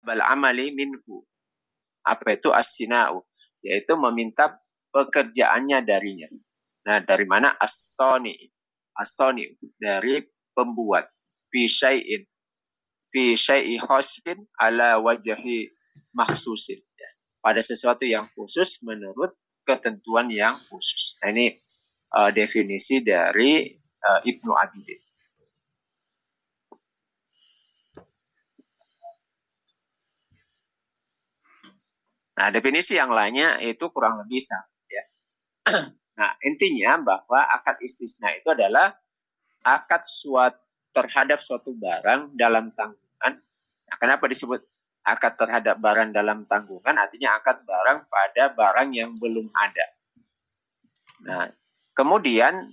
bal amali minhu. Apa itu as-sina'u? Yaitu meminta pekerjaannya darinya. Nah, dari mana? As-sani. As-sani dari pembuat. Fi syai'i khasin ala wajhi makhsusin. Ya. Pada sesuatu yang khusus menurut ketentuan yang khusus. Nah, ini definisi dari Ibnu Abidin. Nah, definisi yang lainnya itu kurang lebih sama. Ya. Nah, intinya bahwa akad istisna itu adalah akad terhadap suatu barang dalam tanggungan. Nah, kenapa disebut akad terhadap barang dalam tanggungan? Artinya akad barang pada barang yang belum ada. Nah, kemudian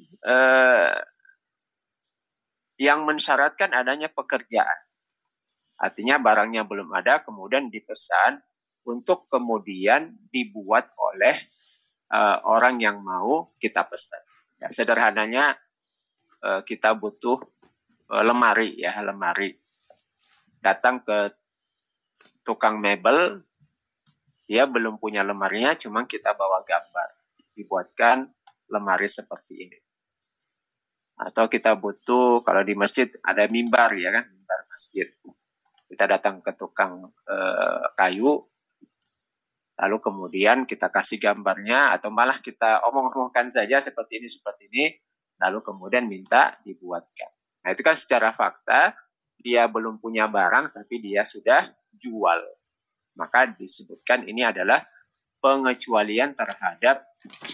yang mensyaratkan adanya pekerjaan. Artinya barangnya belum ada, kemudian dipesan untuk kemudian dibuat oleh orang yang mau kita pesan. Ya, sederhananya kita butuh lemari. Datang ke tukang mebel, dia belum punya lemarinya, cuma kita bawa gambar. Dibuatkan lemari seperti ini. Atau kita butuh, kalau di masjid ada mimbar, ya kan, mimbar masjid. Kita datang ke tukang kayu, lalu kemudian kita kasih gambarnya, atau malah kita omong-omongkan saja seperti ini, lalu kemudian minta dibuatkan. Nah, itu kan secara fakta, dia belum punya barang, tapi dia sudah jual. Maka disebutkan ini adalah pengecualian terhadap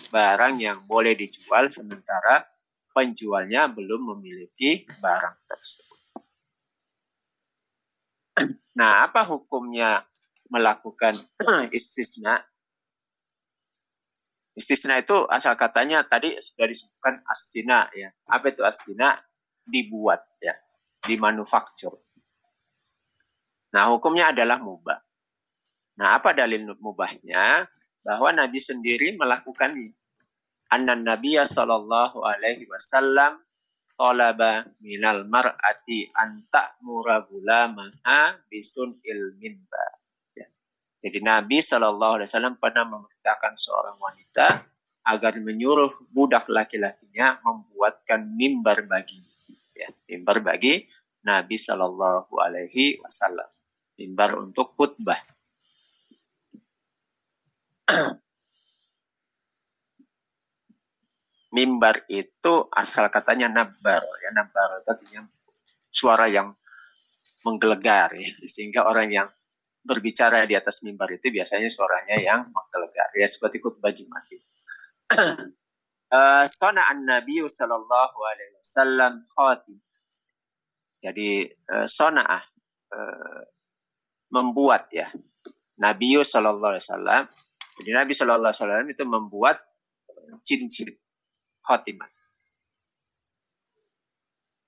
barang yang boleh dijual, sementara penjualnya belum memiliki barang tersebut. Nah, apa hukumnya melakukan istisna? Istisna itu asal katanya tadi sudah disebutkan as-sina, ya. Apa itu as-sina? Dibuat, ya, dimanufaktur. Nah, hukumnya adalah mubah. Nah, apa dalil mubahnya? Bahwa Nabi sendiri melakukannya. Annan Nabiya sallallahu alaihi wasallam talaba minal mar'ati an ta'mura gulamaha bisun ilminba. Ya. Jadi Nabi sallallahu alaihi wasallam pernah memerintahkan seorang wanita agar menyuruh budak laki-lakinya membuatkan mimbar bagi, ya, mimbar bagi Nabi sallallahu alaihi wasallam. Mimbar untuk khutbah. Mimbar itu asal katanya nabbar, ya, nabbar itu artinya suara yang menggelegar, ya, sehingga orang yang berbicara di atas mimbar itu biasanya suaranya yang menggelegar, ya, seperti khutbah Jumat itu. Sona'an Nabi sallallahu alaihi wasallam khatim. Jadi sona'ah membuat, ya, Nabi sallallahu alaihi wasallam. Jadi Nabi sallallahu alaihi wasallam itu membuat cincin khatiman.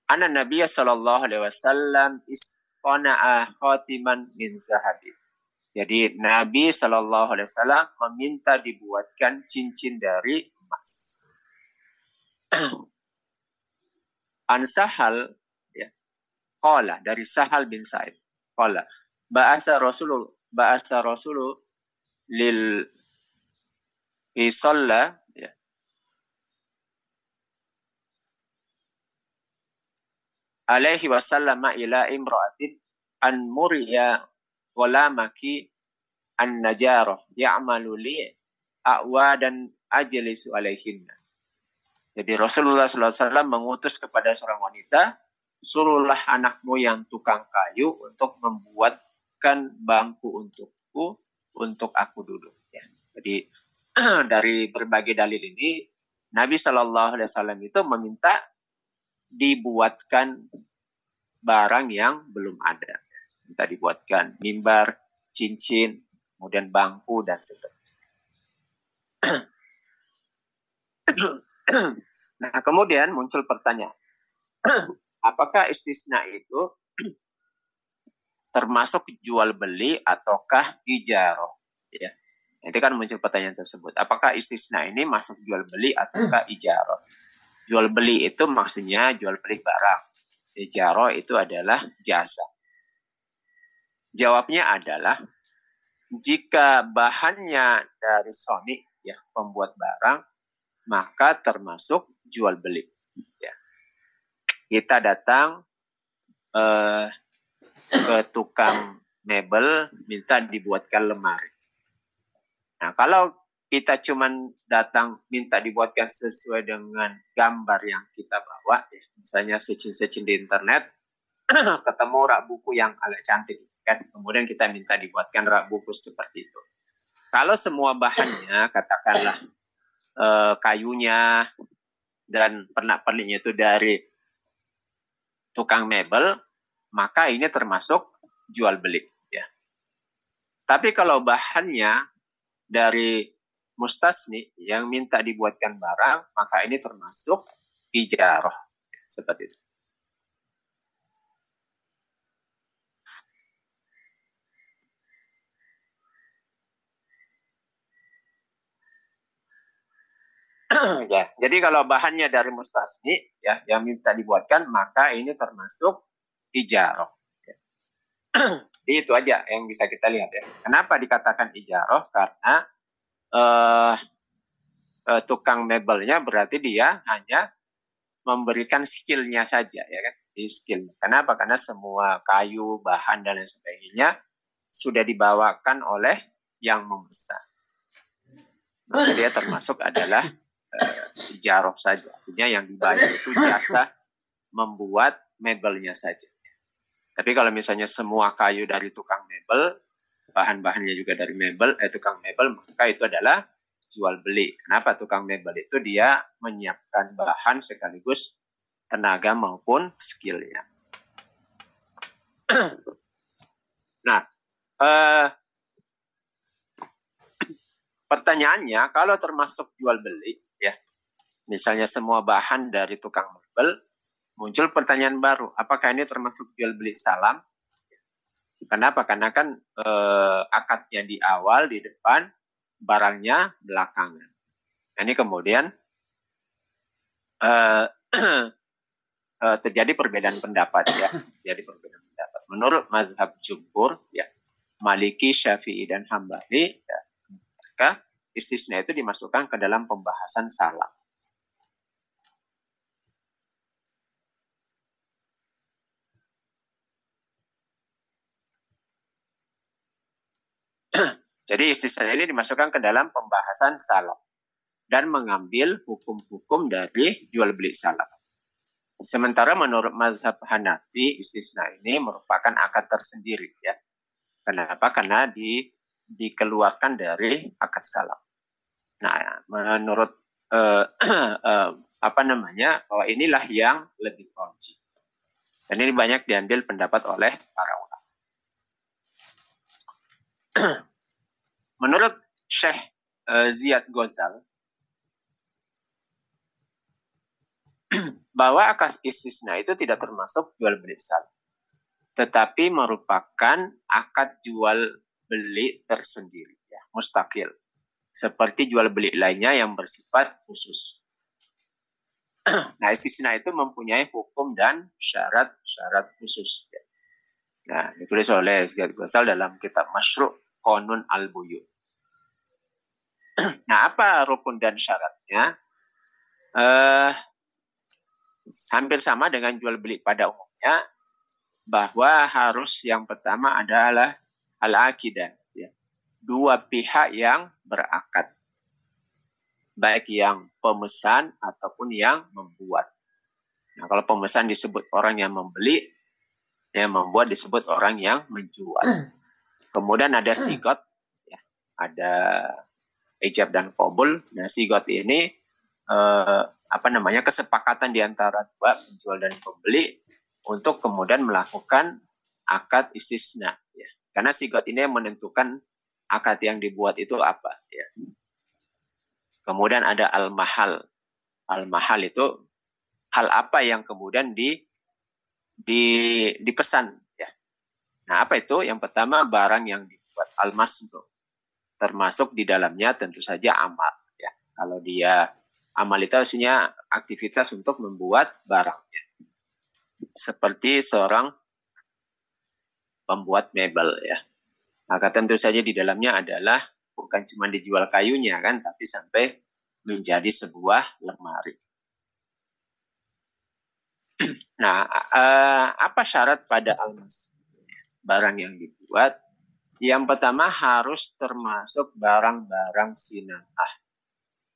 Anna Nabiya sallallahu alaihi wasallam istana'a khatiman min zahabin. Jadi Nabi sallallahu alaihi wasallam meminta dibuatkan cincin dari emas. An Sahal, ya, qala, dari Sahal bin Sa'id. Qala ba'asa Rasulu lil isalla, ya, alaihi wasallam ila imra'atin an muriya ghulamaki an najarah ya'malu li a'wadan ajlisu alaihinna. Jadi Rasulullah SAW mengutus kepada seorang wanita, suruhlah anakmu yang tukang kayu untuk membuatkan bangku untukku, untuk aku duduk. Ya. Jadi dari berbagai dalil ini, Nabi SAW itu meminta dibuatkan barang yang belum ada. Minta dibuatkan mimbar, cincin, kemudian bangku, dan seterusnya. Nah, kemudian muncul pertanyaan, apakah istisna itu termasuk jual beli ataukah ijarah? Ya, itu kan muncul pertanyaan tersebut. Apakah istisna ini masuk jual beli ataukah ijarah? Jual beli itu maksudnya jual beli barang. Ijarah itu adalah jasa. Jawabnya adalah jika bahannya dari Sony, ya, pembuat barang, maka termasuk jual beli. Ya. Kita datang ke tukang mebel, minta dibuatkan lemari. Nah, kalau kita cuman datang minta dibuatkan sesuai dengan gambar yang kita bawa, ya, misalnya searching di internet, ketemu rak buku yang agak cantik, kan? Kemudian kita minta dibuatkan rak buku seperti itu. Kalau semua bahannya, katakanlah kayunya dan pernak-perniknya itu dari tukang mebel, maka ini termasuk jual beli. Ya. Tapi kalau bahannya dari mustasni yang minta dibuatkan barang, maka ini termasuk ijarah. Seperti itu. Ya, jadi kalau bahannya dari mustasni, ya, yang minta dibuatkan, maka ini termasuk ijarah. Ya. Itu aja yang bisa kita lihat, ya. Kenapa dikatakan ijarah? Karena tukang mebelnya berarti dia hanya memberikan skillnya saja, ya kan? Di skill. Kenapa? Karena semua kayu, bahan dan lain sebagainya sudah dibawakan oleh yang memesan. Maka dia termasuk adalah ijarah saja. Artinya yang dibayar itu jasa membuat mebelnya saja. Tapi kalau misalnya semua kayu dari tukang mebel, bahan-bahannya juga dari mebel, tukang mebel, maka itu adalah jual beli. Kenapa? Tukang mebel itu dia menyiapkan bahan sekaligus tenaga maupun skillnya. Nah, pertanyaannya, kalau termasuk jual beli, ya, misalnya semua bahan dari tukang mebel, muncul pertanyaan baru, apakah ini termasuk jual beli salam? Kenapa? Karena kan akadnya di awal, di depan, barangnya belakangan. Ini kemudian terjadi perbedaan pendapat, ya. Jadi perbedaan pendapat. Menurut mazhab jumhur, ya, Maliki, Syafi'i dan Hambali, ya, maka istisna itu dimasukkan ke dalam pembahasan salam. Jadi istisna ini dimasukkan ke dalam pembahasan salam dan mengambil hukum-hukum dari jual beli salam. Sementara menurut mazhab Hanafi, istisna ini merupakan akad tersendiri, ya. Kenapa? Karena dikeluarkan dari akad salam. Nah, menurut bahwa inilah yang lebih rajih. Dan ini banyak diambil pendapat oleh para ulama. Menurut Syekh Ziyad Ghazal, bahwa akad istisna itu tidak termasuk jual beli salam, tetapi merupakan akad jual beli tersendiri, ya, mustakil, seperti jual beli lainnya yang bersifat khusus. Nah, istisna itu mempunyai hukum dan syarat-syarat khusus. Nah, ditulis oleh Ziyad Ghazal dalam kitab Masyru' Qanun al-Buyu. Nah, apa rukun dan syaratnya? Hampir sama dengan jual beli pada umumnya, bahwa harus yang pertama adalah al-aqidah, ya. Dua pihak yang berakad, baik yang pemesan ataupun yang membuat. Nah, kalau pemesan disebut orang yang membeli, yang membuat disebut orang yang menjual. Kemudian ada sigot, ya, ada ijab dan qabul. Nah, sigot ini kesepakatan di antara dua, penjual dan pembeli, untuk kemudian melakukan akad istisna, ya. Karena sigot ini yang menentukan akad yang dibuat itu apa, ya. Kemudian ada al-mahal. Al-mahal itu hal apa yang kemudian dipesan, ya. Nah, apa itu? Yang pertama, barang yang dibuat, al-masnu. Termasuk di dalamnya tentu saja amal, ya. Kalau dia amal itu artinya aktivitas untuk membuat barangnya. Seperti seorang pembuat mebel ya. Maka tentu saja di dalamnya adalah bukan cuma dijual kayunya kan, tapi sampai menjadi sebuah lemari. Nah, apa syarat pada almas? Barang yang dibuat, yang pertama harus termasuk barang-barang sina'ah.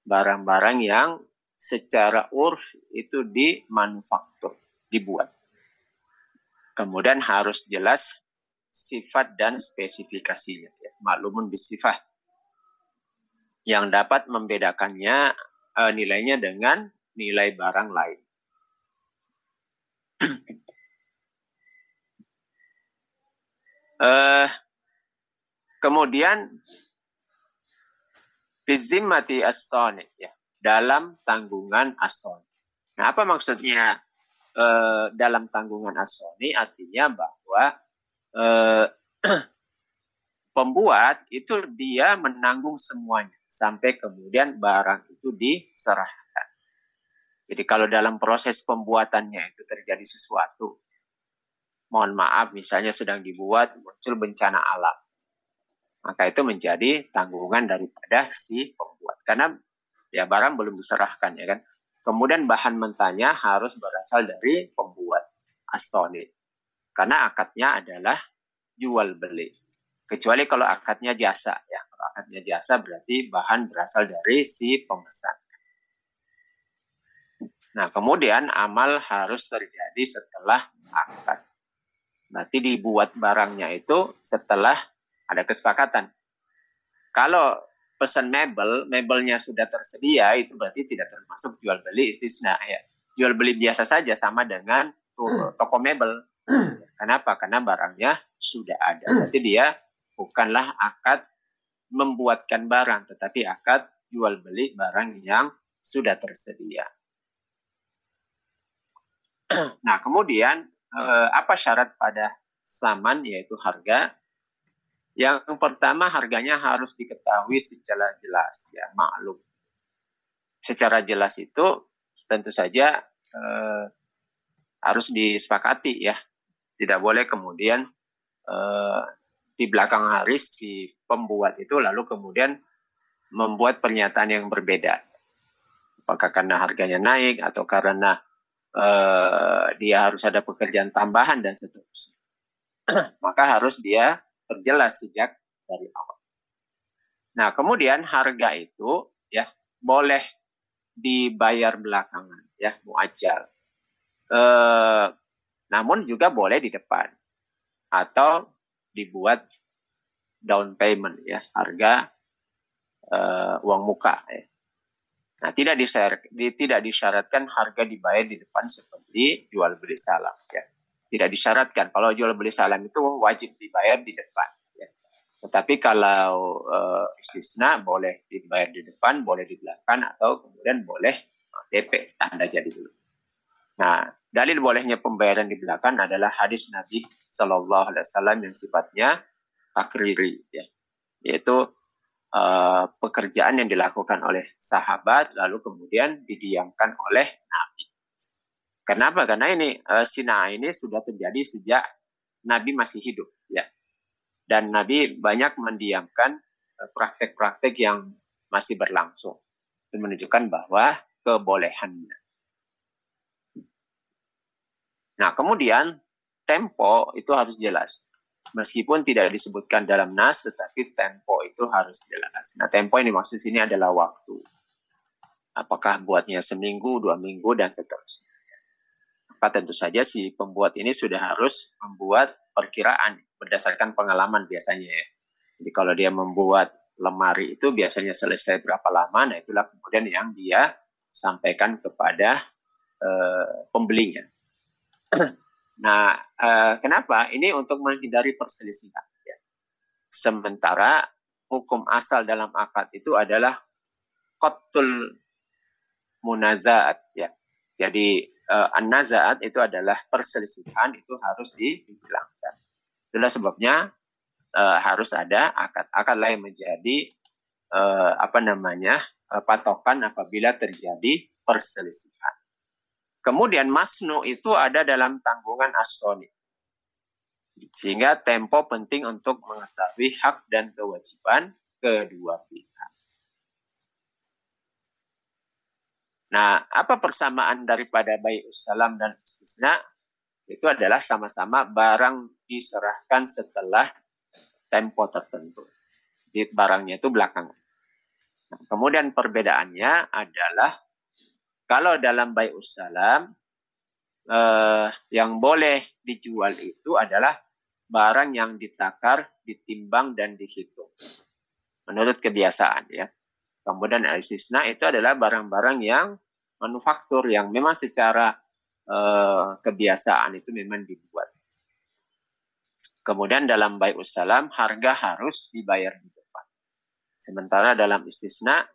Barang-barang yang secara urf itu dimanufaktur, dibuat. Kemudian harus jelas sifat dan spesifikasinya. Ya. Maklumun bisifah. Yang dapat membedakannya nilainya dengan nilai barang lain. Kemudian bizimmati as-sani, ya, dalam tanggungan as-sani. Nah, apa maksudnya dalam tanggungan as-sani? Artinya bahwa pembuat itu dia menanggung semuanya sampai kemudian barang itu diserahkan. Jadi kalau dalam proses pembuatannya itu terjadi sesuatu, mohon maaf misalnya sedang dibuat muncul bencana alam, maka itu menjadi tanggungan daripada si pembuat. Karena ya barang belum diserahkan ya kan. Kemudian bahan mentahnya harus berasal dari pembuat as-sani. Karena akadnya adalah jual beli. Kecuali kalau akadnya jasa ya. Kalau akadnya jasa berarti bahan berasal dari si pemesan. Nah, kemudian amal harus terjadi setelah akad. Berarti dibuat barangnya itu setelah ada kesepakatan. Kalau pesan mebelnya sudah tersedia, itu berarti tidak termasuk jual beli istisna ya. Jual beli biasa saja sama dengan toko mebel. Kenapa? Karena barangnya sudah ada. Berarti dia bukanlah akad membuatkan barang, tetapi akad jual beli barang yang sudah tersedia. Nah, kemudian apa syarat pada saman, yaitu harga? Yang pertama, harganya harus diketahui secara jelas, ya, maklum. Secara jelas itu tentu saja harus disepakati ya. Tidak boleh kemudian di belakang hari si pembuat itu lalu kemudian membuat pernyataan yang berbeda. Apakah karena harganya naik atau karena dia harus ada pekerjaan tambahan dan seterusnya. Maka harus dia perjelas sejak dari awal. Nah, kemudian harga itu ya boleh dibayar belakangan ya, muajjal. Namun juga boleh di depan atau dibuat down payment ya, harga uang muka ya. Nah, tidak disyaratkan harga dibayar di depan seperti jual beli salam ya. Tidak disyaratkan. Kalau jual beli salam itu wajib dibayar di depan ya. Tetapi kalau istisna boleh dibayar di depan, boleh di belakang, atau kemudian boleh DP, tanda jadi dulu. Nah, dalil bolehnya pembayaran di belakang adalah hadis Nabi Shallallahu Alaihi Wasallam yang sifatnya takriri ya, yaitu pekerjaan yang dilakukan oleh sahabat lalu kemudian didiamkan oleh Nabi. Kenapa? Karena ini sinah ini sudah terjadi sejak Nabi masih hidup ya. Dan Nabi banyak mendiamkan praktek-praktek yang masih berlangsung. Itu menunjukkan bahwa kebolehannya. Nah, kemudian tempo itu harus jelas. Meskipun tidak disebutkan dalam nas, tetapi tempo itu harus jelas. Nah, tempo yang dimaksud sini adalah waktu. Apakah buatnya seminggu, 2 minggu, dan seterusnya. Maka tentu saja si pembuat ini sudah harus membuat perkiraan berdasarkan pengalaman biasanya ya. Jadi kalau dia membuat lemari itu biasanya selesai berapa lama, nah itulah kemudian yang dia sampaikan kepada pembelinya. Nah, kenapa? Ini untuk menghindari perselisihan. Ya. Sementara hukum asal dalam akad itu adalah qattul munazaat. Ya. Jadi an-nazaat itu adalah perselisihan, itu harus dihilangkan. Itulah sebabnya harus ada akad. Akadlah yang menjadi patokan apabila terjadi perselisihan. Kemudian masnu itu ada dalam tanggungan as-sani. Sehingga tempo penting untuk mengetahui hak dan kewajiban kedua pihak. Nah, apa persamaan daripada bai'us salam dan istisna? Itu adalah sama-sama barang diserahkan setelah tempo tertentu. Jadi barangnya itu belakangan. Nah, kemudian perbedaannya adalah kalau dalam bai'us salam yang boleh dijual itu adalah barang yang ditakar, ditimbang, dan dihitung menurut kebiasaan ya. Kemudian istisna itu adalah barang-barang yang manufaktur yang memang secara kebiasaan itu memang dibuat. Kemudian dalam bai'us salam harga harus dibayar di depan. Sementara dalam istisna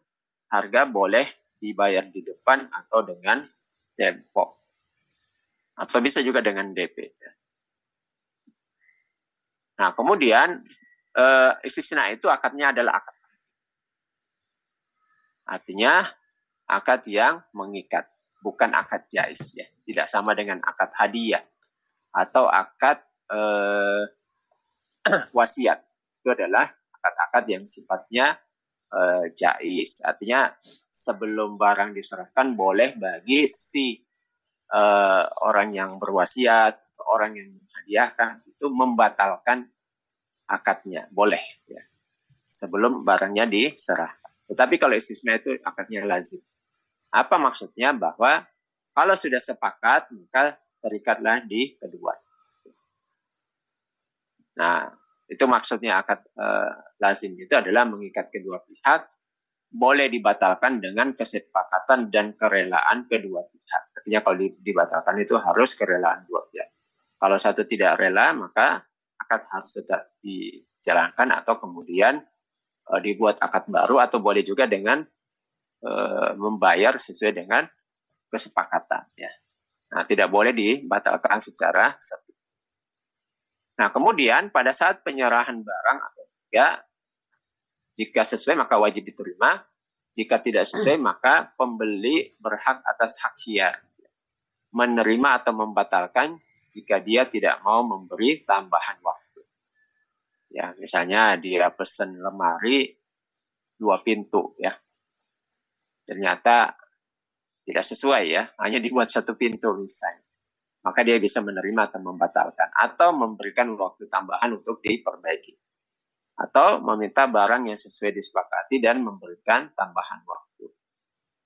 harga boleh dibayar di depan atau dengan tempo. Atau bisa juga dengan DP. Nah, kemudian istisna itu akadnya adalah akad lazim. Artinya akad yang mengikat, bukan akad jais ya. Tidak sama dengan akad hadiah atau akad wasiat. Itu adalah akad-akad yang sifatnya jais. Artinya sebelum barang diserahkan boleh bagi si orang yang berwasiat, orang yang menghadiahkan itu membatalkan akadnya, boleh ya, sebelum barangnya diserahkan. Tetapi kalau istisna itu akadnya lazim. Apa maksudnya? Bahwa kalau sudah sepakat maka terikatlah di kedua. Nah, itu maksudnya akad lazim itu adalah mengikat kedua pihak, boleh dibatalkan dengan kesepakatan dan kerelaan kedua pihak. Artinya kalau dibatalkan itu harus kerelaan dua pihak. Kalau satu tidak rela, maka akad harus tetap dijalankan atau kemudian dibuat akad baru, atau boleh juga dengan membayar sesuai dengan kesepakatan. Ya. Nah, tidak boleh dibatalkan secara sepihak. Nah, kemudian pada saat penyerahan barang ya, jika sesuai maka wajib diterima, jika tidak sesuai maka pembeli berhak atas hak khiyar, menerima atau membatalkan jika dia tidak mau memberi tambahan waktu. Ya, misalnya dia pesan lemari 2 pintu ya. Ternyata tidak sesuai ya, hanya dibuat 1 pintu misalnya. Maka dia bisa menerima atau membatalkan atau memberikan waktu tambahan untuk diperbaiki. Atau meminta barang yang sesuai disepakati dan memberikan tambahan waktu.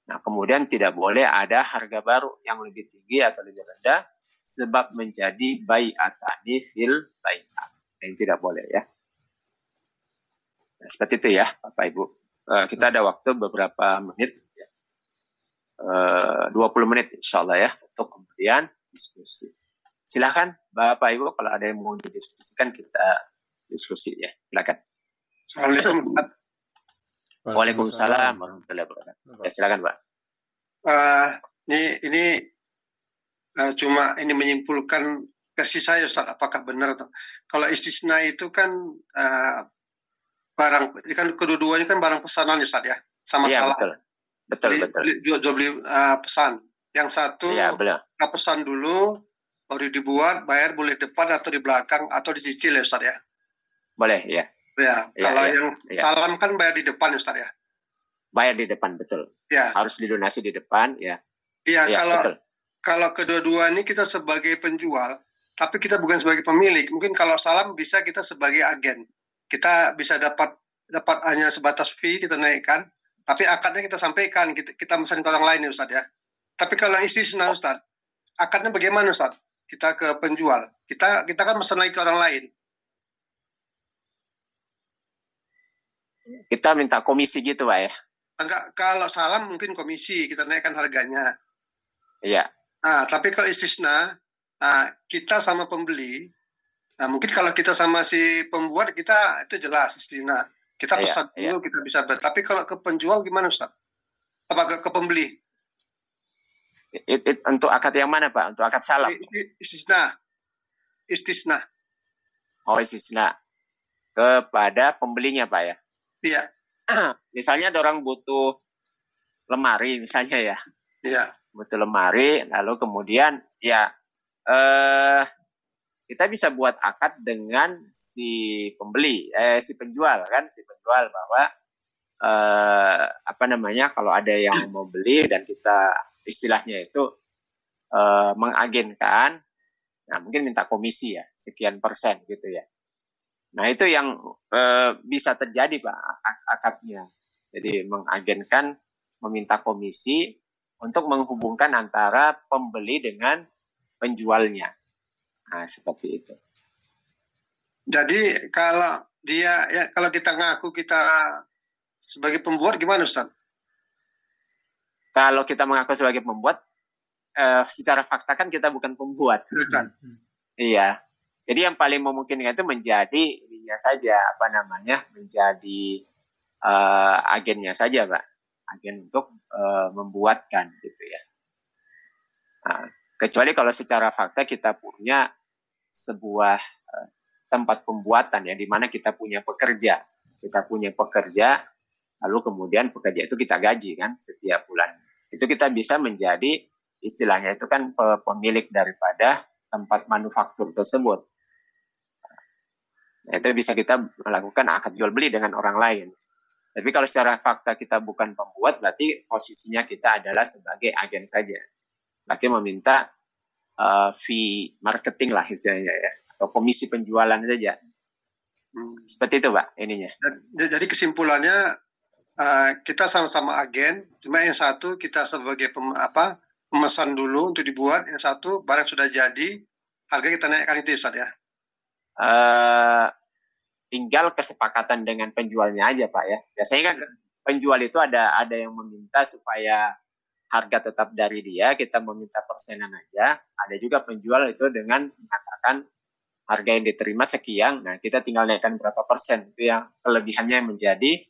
Nah, kemudian tidak boleh ada harga baru yang lebih tinggi atau lebih rendah sebab menjadi bai'atani fil bai'at. Ini tidak boleh ya. Nah, seperti itu ya, Bapak Ibu. Kita ada waktu beberapa menit, ya. 20 menit insya Allah ya, untuk kemudian diskusi. Silakan Bapak Ibu, kalau ada yang mau didiskusikan kita diskusi ya, silakan. Assalamualaikum. Waalaikumsalam warahmatullahi wabarakatuh. Ya, silakan Pak. Ini cuma ini menyimpulkan versi saya Ustaz, apakah benar atau kalau istisna itu kan barang, kan kedua-duanya kan barang pesanan Ustaz ya, sama ya, salah. Betul. Jual beli pesan. Yang satu kita pesan dulu, baru dibuat, bayar boleh depan atau di belakang atau dicicil ya Ustaz ya. Boleh ya. Ya, kalau yang salam kan bayar di depan Ustaz ya. Bayar di depan, betul. Ya. Harus didonasi di depan ya. Iya, kalau kedua-dua ini kita sebagai penjual, tapi kita bukan sebagai pemilik. Mungkin kalau salam bisa kita sebagai agen. Kita bisa dapat hanya sebatas fee kita naikkan, tapi akadnya kita sampaikan, kita pesan ke orang lain ya Ustaz ya. Tapi kalau istisna Ustaz, akadnya bagaimana Ustaz? Kita ke penjual, kita kan pesan lagi ke orang lain. Kita minta komisi gitu Pak ya? Enggak, kalau salam mungkin komisi, kita naikkan harganya. Iya. Nah, tapi kalau istisna, kita sama pembeli, nah mungkin kalau kita sama si pembuat, kita itu jelas istisna. Kita pesan dulu, kita bisa tapi kalau ke penjual gimana Ustaz? Apa ke pembeli? Untuk akad yang mana Pak? Untuk akad salam? Istisna. Oh, istisna. Kepada pembelinya Pak ya? Iya. Misalnya ada orang butuh lemari misalnya ya. Iya. Butuh lemari, lalu kemudian ya kita bisa buat akad dengan si penjual kan, si penjual bahwa kalau ada yang mau beli dan kita istilahnya itu mengagenkan, nah mungkin minta komisi ya sekian persen gitu ya. Nah itu yang bisa terjadi Pak akadnya. Jadi mengagenkan, meminta komisi untuk menghubungkan antara pembeli dengan penjualnya. Nah seperti itu. Jadi kalau kita ngaku kita sebagai pembuat gimana Ustaz? Kalau kita mengaku sebagai pembuat, secara fakta kan kita bukan pembuat. Bukan. Iya. Jadi yang paling memungkinkan itu menjadi ininya saja, menjadi agennya saja, Pak. Agen untuk membuatkan gitu ya. Nah, kecuali kalau secara fakta kita punya sebuah tempat pembuatan ya, di mana kita punya pekerja. Kita punya pekerja, lalu kemudian pekerja itu kita gaji kan setiap bulan. Itu kita bisa menjadi istilahnya itu kan pemilik daripada tempat manufaktur tersebut. Nah, itu bisa kita melakukan akad jual beli dengan orang lain. Tapi kalau secara fakta kita bukan pembuat, berarti posisinya kita adalah sebagai agen saja. Berarti meminta fee marketing lah istilahnya ya, atau komisi penjualan saja. Seperti itu Pak ininya. Jadi kesimpulannya kita sama-sama agen, cuma yang satu kita sebagai pemesan dulu untuk dibuat, yang satu barang sudah jadi, harga kita naikkan itu Ustaz ya? Tinggal kesepakatan dengan penjualnya aja Pak ya. Biasanya kan penjual itu ada yang meminta supaya harga tetap dari dia, kita meminta persenan aja. Ada juga penjual itu dengan mengatakan harga yang diterima sekian, nah kita tinggal naikkan berapa persen, itu yang kelebihannya menjadi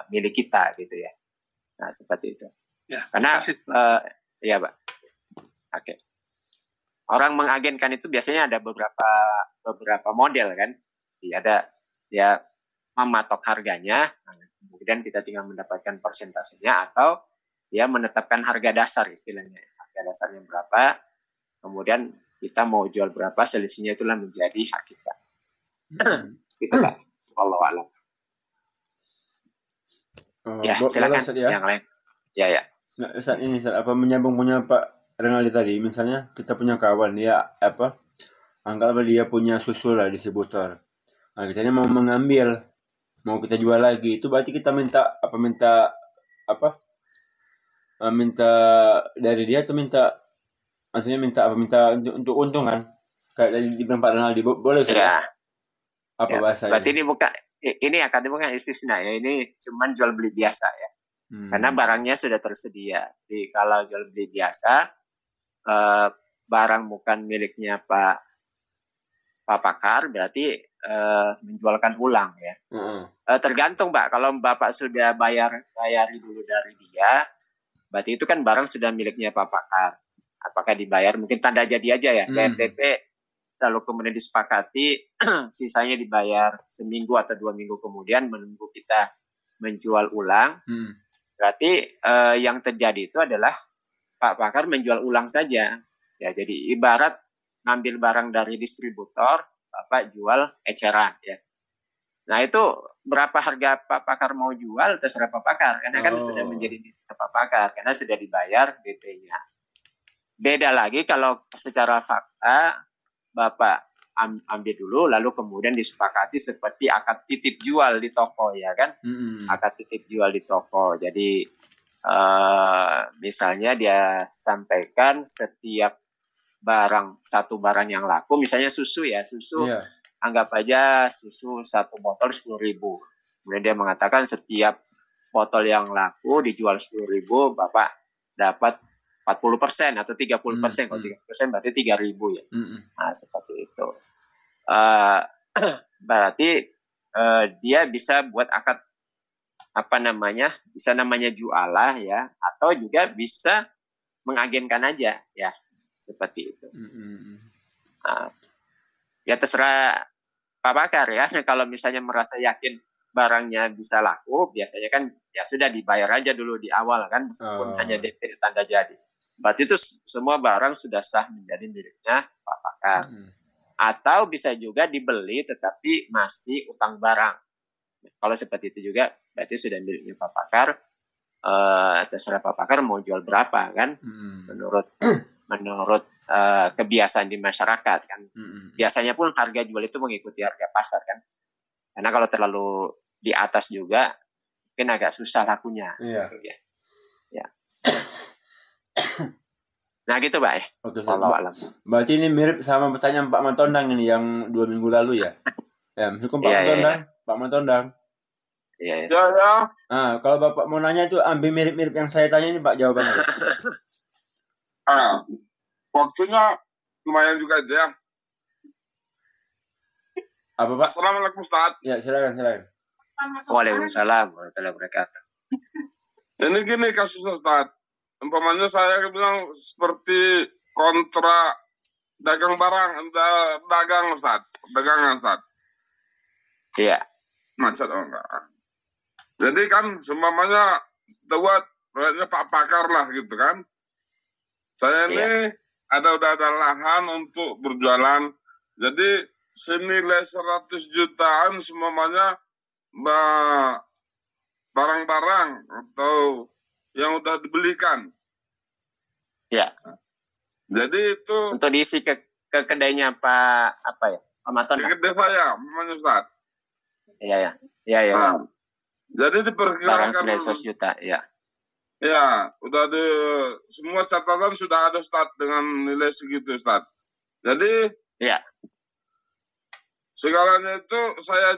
milik kita gitu ya. Nah seperti itu. Ya, karena ya Pak. Oke. Orang mengagenkan itu biasanya ada beberapa model kan. Ada ya mematok harganya, kemudian kita tinggal mendapatkan persentasenya, atau dia menetapkan harga dasar istilahnya. Harga dasarnya berapa, kemudian kita mau jual berapa, selisihnya itulah menjadi hak kita. Gitu Pak. Wallahu a'lam. Ya, silakan yang lain. Ya. Nah, Ustaz ini Ustaz, menyambung punya Pak Renaldi tadi, misalnya kita punya kawan dia anggaplah dia punya susu lah distributor. Nah, kita ini mau mengambil, mau kita jual lagi, itu berarti kita minta dari dia atau minta untuk untungan kayak tadi di Pak Renaldi, boleh Ustaz? Ya. Bahasa berarti ini bukan istisna ya, ini cuman jual beli biasa ya. Karena barangnya sudah tersedia. Jadi kalau jual beli biasa, barang bukan miliknya Pak Pakar, berarti menjualkan ulang ya. Tergantung Pak, kalau Bapak sudah bayari dulu dari dia, berarti itu kan barang sudah miliknya Pak Pakar. Apakah dibayar, mungkin tanda jadi aja ya, DP, lalu kemudian disepakati, sisanya dibayar seminggu atau 2 minggu kemudian menunggu kita menjual ulang. Berarti yang terjadi itu adalah Pak Pakar menjual ulang saja. Ya, jadi ibarat ngambil barang dari distributor, Bapak jual eceran ya. Nah itu berapa harga Pak Pakar mau jual terserah Pak Pakar, karena kan sudah menjadi Pak Pakar, karena sudah dibayar DP-nya. Beda lagi kalau secara fakta Bapak ambil dulu, lalu kemudian disepakati seperti akad titip jual di toko ya kan. Akad titip jual di toko. Jadi misalnya dia sampaikan setiap satu barang yang laku, misalnya susu ya, anggap aja susu 1 botol 10.000. Kemudian dia mengatakan setiap botol yang laku dijual 10.000, Bapak dapat 40% atau 30%. Kalau 30% berarti 3.000 ya. Nah, seperti itu. Berarti dia bisa buat akad bisa namanya jualah ya, atau juga bisa mengagenkan aja ya, seperti itu. Nah, ya terserah Pak Pakar ya. Kalau misalnya merasa yakin barangnya bisa laku, biasanya kan ya sudah dibayar aja dulu di awal kan, meskipun hanya DP tanda jadi. Berarti itu semua barang sudah sah menjadi miliknya Pak Pakar. Atau bisa juga dibeli tetapi masih utang barang. Kalau seperti itu juga berarti sudah miliknya Pak Pakar. Terserah Pak Pakar mau jual berapa kan? Menurut kebiasaan di masyarakat kan. Biasanya pun harga jual itu mengikuti harga pasar kan. Karena kalau terlalu di atas juga mungkin agak susah lakunya. Iya. Gitu ya. Ya. Nah gitu Pak ya. Oke, Wallahu alam. berarti ini mirip sama pertanyaan Pak Matondang ini yang 2 minggu lalu ya. Ya, Assalamualaikum Pak Matondang. Pak Matondang. Iya. Ya. Kalau Bapak mau nanya itu ambil mirip-mirip yang saya tanya ini Pak jawabannya. Waktunya lumayan juga aja ya. Apa Pak? Assalamualaikum Ustaz. Ya, silakan. Waalaikumsalam warahmatullahi wabarakatuh. Ini gini kasusnya Ustaz. Umpamanya saya bilang seperti kontra dagang barang, dagangan Ustaz. Iya. Macet enggak. Jadi kan seumpamanya buat proyeknya Pak Pakar lah gitu kan. Saya ini udah ada lahan untuk berjualan. Jadi senilai 100 jutaan semuanya barang-barang atau yang udah dibelikan. Ya. Jadi itu untuk diisi ke kedainya Pak Matondang. Kedai saya, namanya Ustaz. Iya. Jadi diperkirakan barang senilai 100 juta, ya. Ya, udah semua catatan sudah ada Ustaz dengan nilai segitu Ustaz. Jadi ya. Segalanya itu saya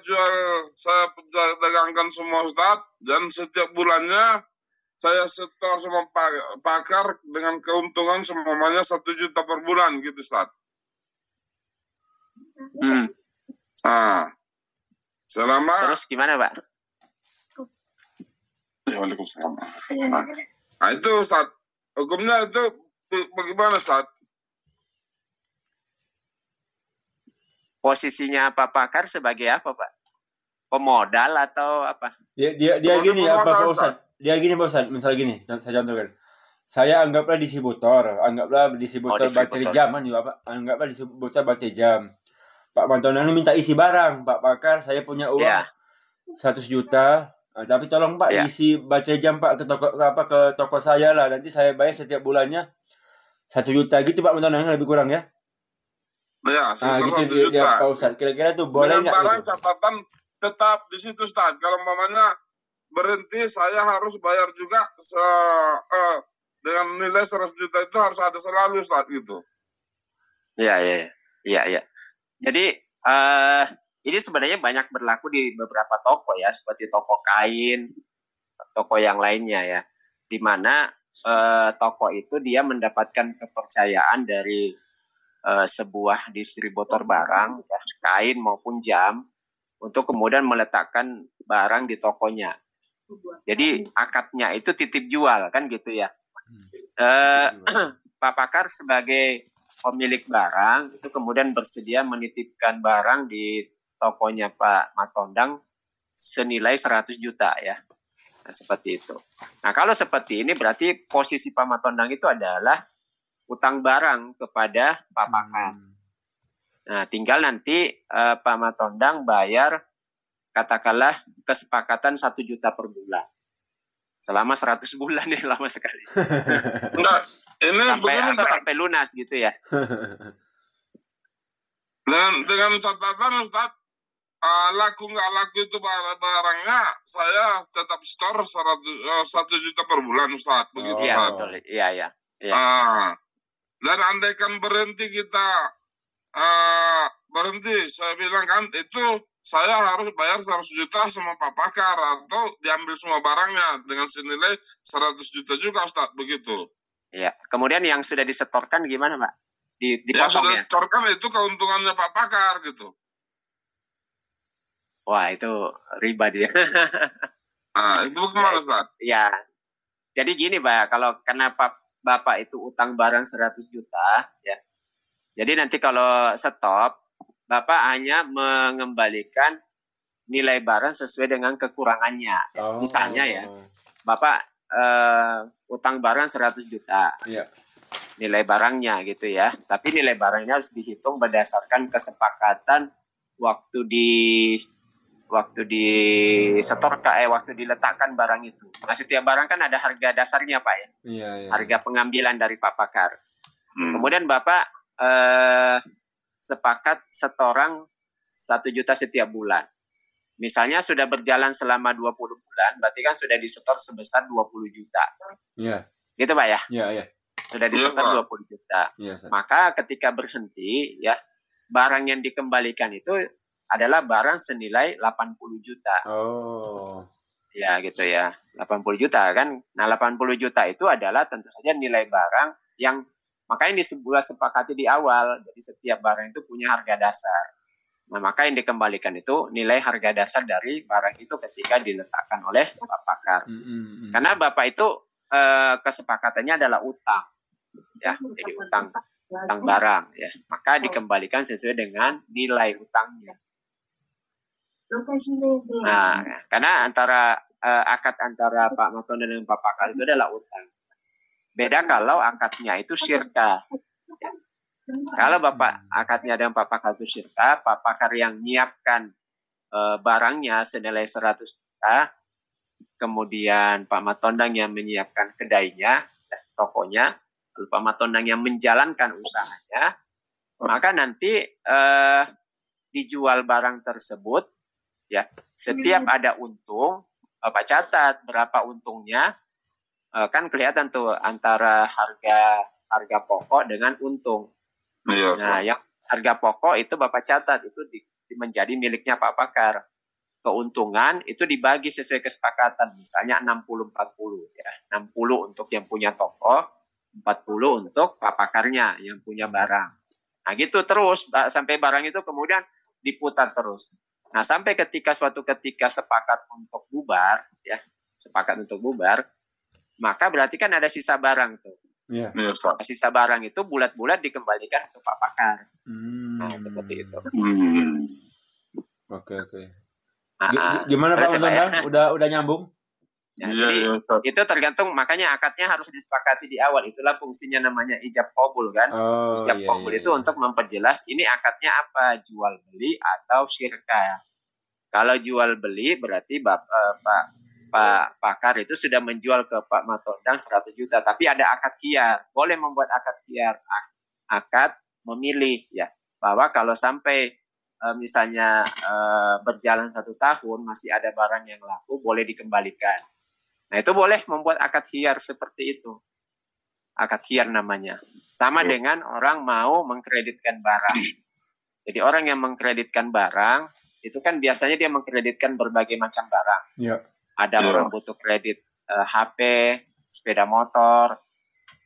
dagangkan semua Ustaz, dan setiap bulannya saya setor sama Pakar dengan keuntungan semuanya 1 juta per bulan gitu Ustaz. Selama terus gimana Pak? Waalaikumsalam. Nah itu Ustaz, hukumnya itu bagaimana Ustaz? Posisinya Pak Pakar sebagai apa Pak? Pemodal atau apa? Dia gini apa Pak Ustaz? Dia gini Pak Ustaz, misal gini, saya contohkan. Saya anggaplah distributor baterai jam kan juga Pak. Anggaplah distributor baterai jam. Pak Matondang ini minta isi barang, Pak Pakar, saya punya uang 100 juta. Tapi tolong Pak isi baterai jam Pak ke toko saya lah. Nanti saya bayar setiap bulannya 1 juta gitu Pak Matondang, lebih kurang ya. Ya, gitu dia Pak Ustaz. Kira-kira tuh boleh nggak? Barang catatan tetap di situ Ustaz. Kalau umpamanya berhenti, saya harus bayar juga dengan nilai 100 juta itu harus ada selalu Ustaz gitu. Iya. Jadi ini sebenarnya banyak berlaku di beberapa toko ya, seperti toko kain, toko yang lainnya ya, di mana toko itu dia mendapatkan kepercayaan dari sebuah distributor barang, ya, kain maupun jam, untuk kemudian meletakkan barang di tokonya. Jadi akadnya itu titip jual kan gitu ya. Pak Pakar sebagai pemilik barang itu kemudian bersedia menitipkan barang di tokonya Pak Matondang senilai 100 juta ya. Nah, seperti itu. Nah, kalau seperti ini berarti posisi Pak Matondang itu adalah utang barang kepada Pak Pakar. Nah, tinggal nanti Pak Matondang bayar katakanlah kesepakatan 1 juta per bulan. Selama 100 bulan ya, lama sekali. Enggak, ini sampai lunas gitu ya. Dengan catatan Ustaz, laku nggak laku itu barangnya saya tetap store 1 juta per bulan Ustaz. Begitu Iya, Ustaz. betul. Iya. Dan andaikan berhenti kita saya bilang kan itu saya harus bayar 100 juta sama Pak Pakar atau diambil semua barangnya dengan senilai 100 juta juga Ustaz, begitu. Iya. Kemudian yang sudah disetorkan gimana Pak? Dipotong yang sudah ya? disetorkan itu keuntungannya Pak Pakar gitu. Wah, itu riba dia. Itu gimana Ustaz? Ya. Jadi gini Pak, kalau kenapa Bapak itu utang barang 100 juta ya. Jadi nanti kalau stop, Bapak hanya mengembalikan nilai barang sesuai dengan kekurangannya. Misalnya ya, Bapak utang barang 100 juta. Iya. nilai barangnya gitu ya. Tapi nilai barangnya harus dihitung berdasarkan kesepakatan waktu diletakkan barang itu. Nah, setiap barang kan ada harga dasarnya Pak ya. Iya. Harga pengambilan dari Pak Pakar. Kemudian Bapak sepakat setoran 1 juta setiap bulan. Misalnya sudah berjalan selama 20 bulan, berarti kan sudah disetor sebesar 20 juta. Iya. Gitu Pak ya? Iya. Sudah disetor 20 juta. Iya. Maka ketika berhenti ya, barang yang dikembalikan itu adalah barang senilai 80 juta. Oh. Ya gitu ya. 80 juta kan. Nah 80 juta itu adalah tentu saja nilai barang yang makanya disebut sepakati di awal. Jadi setiap barang itu punya harga dasar. Nah maka yang dikembalikan itu nilai harga dasar dari barang itu ketika diletakkan oleh Pak Pakar. Karena Bapak itu kesepakatannya adalah utang. Ya, jadi utang barang ya. Maka dikembalikan sesuai dengan nilai utangnya. Nah, karena akad antara Pak Matonda dengan Pak Pakar itu adalah utang. Beda kalau akadnya itu syirka. Ya. Kalau Bapak akadnya dengan Pak Pakar itu syirka, Pak Pakar yang menyiapkan barangnya senilai 100 juta, kemudian Pak Matondang yang menyiapkan kedainya, tokonya, lalu Pak Matondang yang menjalankan usahanya, maka nanti dijual barang tersebut. Ya, setiap ada untung, Bapak catat berapa untungnya, kan kelihatan tuh antara harga pokok dengan untung. Nah, yang harga pokok itu Bapak catat itu menjadi miliknya Pak Pakar. Keuntungan itu dibagi sesuai kesepakatan, misalnya 60-40 ya, 60 untuk yang punya toko, 40 untuk Pak Pakarnya yang punya barang. Nah, gitu terus sampai barang itu kemudian diputar terus. Nah, sampai suatu ketika sepakat untuk bubar, ya, maka berarti kan ada sisa barang tuh. Iya. Sisa barang itu bulat-bulat dikembalikan ke Pak Pakar. Nah, seperti itu. Oke. Gimana Pak Matondang? Udah nyambung? Ya, jadi itu tergantung, makanya akadnya harus disepakati di awal. Itulah fungsinya namanya ijab qabul kan. Ijab qabul itu untuk memperjelas ini akadnya apa, jual beli atau syirka. Kalau jual beli berarti Pak Pakar itu sudah menjual ke Pak Matondang 100 juta, tapi ada akad khiyar. Boleh membuat akad khiyar, akad memilih ya, bahwa kalau sampai misalnya berjalan 1 tahun masih ada barang yang laku, boleh dikembalikan. Nah, itu boleh membuat akad khiyar seperti itu. Akad khiyar namanya. Sama dengan orang mau mengkreditkan barang. Jadi orang yang mengkreditkan barang, itu kan biasanya dia mengkreditkan berbagai macam barang. Ya. Ada orang butuh kredit HP, sepeda motor,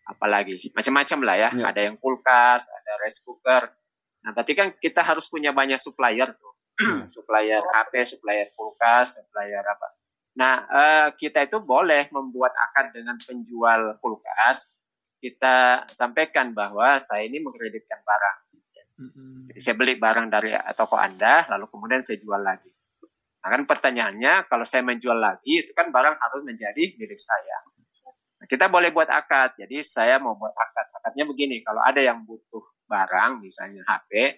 apalagi. Macam-macam lah ya. Ada yang kulkas, ada rice cooker. Nah, berarti kan kita harus punya banyak supplier tuh. Supplier HP, supplier kulkas, supplier apa. Nah, kita itu boleh membuat akad dengan penjual kulkas. Kita sampaikan bahwa saya ini mengkreditkan barang. Jadi saya beli barang dari toko Anda, lalu kemudian saya jual lagi. Nah, kan pertanyaannya, kalau saya menjual lagi, itu kan barang harus menjadi milik saya. Nah, kita boleh buat akad. Jadi saya mau buat akad. Akadnya begini, kalau ada yang butuh barang, misalnya HP,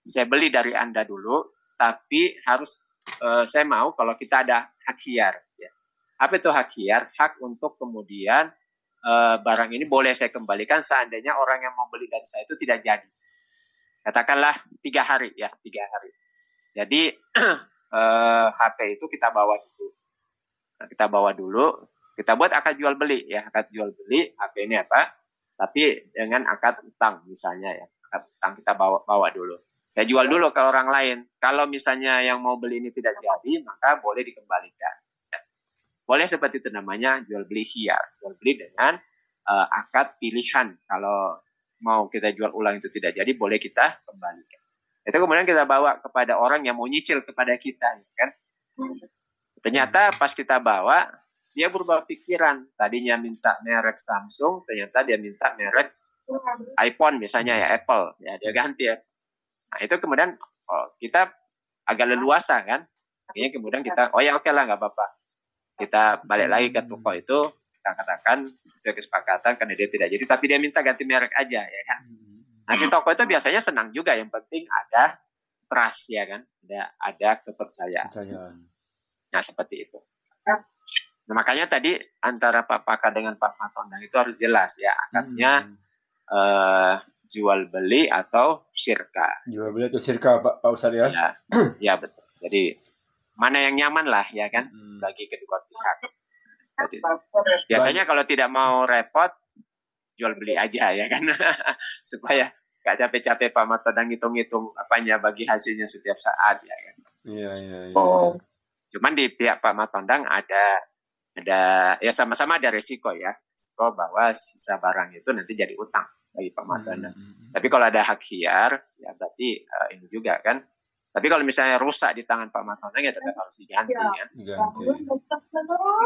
saya beli dari Anda dulu, tapi harus saya mau kalau kita ada hak khiyar. Ya. Apa itu hak khiyar? Hak untuk kemudian barang ini boleh saya kembalikan seandainya orang yang mau beli dari saya itu tidak jadi. Katakanlah 3 hari ya, 3 hari. Jadi HP itu kita bawa dulu. Nah, kita bawa dulu, kita buat akad jual beli ya, akad jual beli HP ini apa? Tapi dengan akad utang misalnya ya, akad utang kita bawa dulu. Saya jual dulu ke orang lain. Kalau misalnya yang mau beli ini tidak jadi, maka boleh dikembalikan. Boleh seperti itu, namanya jual beli khiyar. Jual beli dengan akad pilihan. Kalau mau kita jual ulang itu tidak jadi, boleh kita kembalikan. Itu kemudian kita bawa kepada orang yang mau nyicil kepada kita, kan? Ternyata pas kita bawa, dia berubah pikiran. Tadinya minta merek Samsung, ternyata dia minta merek iPhone misalnya ya, Apple. Ya, dia ganti ya. Nah, itu kemudian kita agak leluasa kan. Akhirnya kemudian kita, oh ya oke lah, nggak apa-apa. Kita balik lagi ke toko itu, kita kita katakan sesuai kesepakatan karena dia tidak jadi, tapi dia minta ganti merek aja ya kan. Nah si toko itu biasanya senang juga, yang penting ada trust ya kan, ada kepercayaan. Nah seperti itu. Nah, makanya tadi antara Pak Pakar dengan Pak Matondang itu harus jelas ya akadnya jual beli atau syirka. Jual beli atau syirka Pak Ustadz ya? Ya betul. Jadi mana yang nyaman lah ya kan bagi kedua pihak. Seperti itu. Biasanya kalau tidak mau repot jual beli aja ya kan, supaya gak capek-capek Pak Matondang hitung-hitung apanya bagi hasilnya setiap saat ya kan. Iya. Cuman di pihak Pak Matondang ada ya sama-sama ada resiko ya, resiko bahwa sisa barang itu nanti jadi utang bagi Pak Matondang. Tapi kalau ada hak hiar ya berarti ini juga kan. Tapi kalau misalnya rusak di tangan Pak Matondang ya tetap harus diganti kan.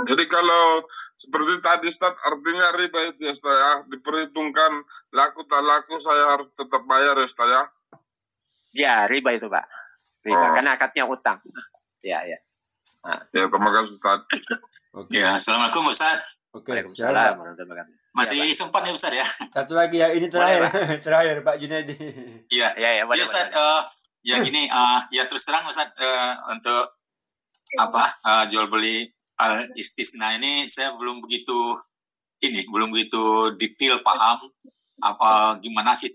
Jadi kalau seperti tadi Ustaz, artinya riba itu ya Ustaz ya, diperhitungkan laku tak laku saya harus tetap bayar ya Ustaz ya. Ya riba itu Pak, riba karena akadnya utang. Ya. Nah. Ya terima kasih Ustaz. Oke. Ya, assalamualaikum Ustaz. Waalaikumsalam warahmatullahi wabarakatuh. Masih sempat ya Ustaz ya? Satu lagi ya, ini terakhir Pak Junaidi. Iya. Ya Ustaz, ya gini, ya terus terang Ustaz, untuk jual beli al istisna ini saya belum begitu detail paham gimana sih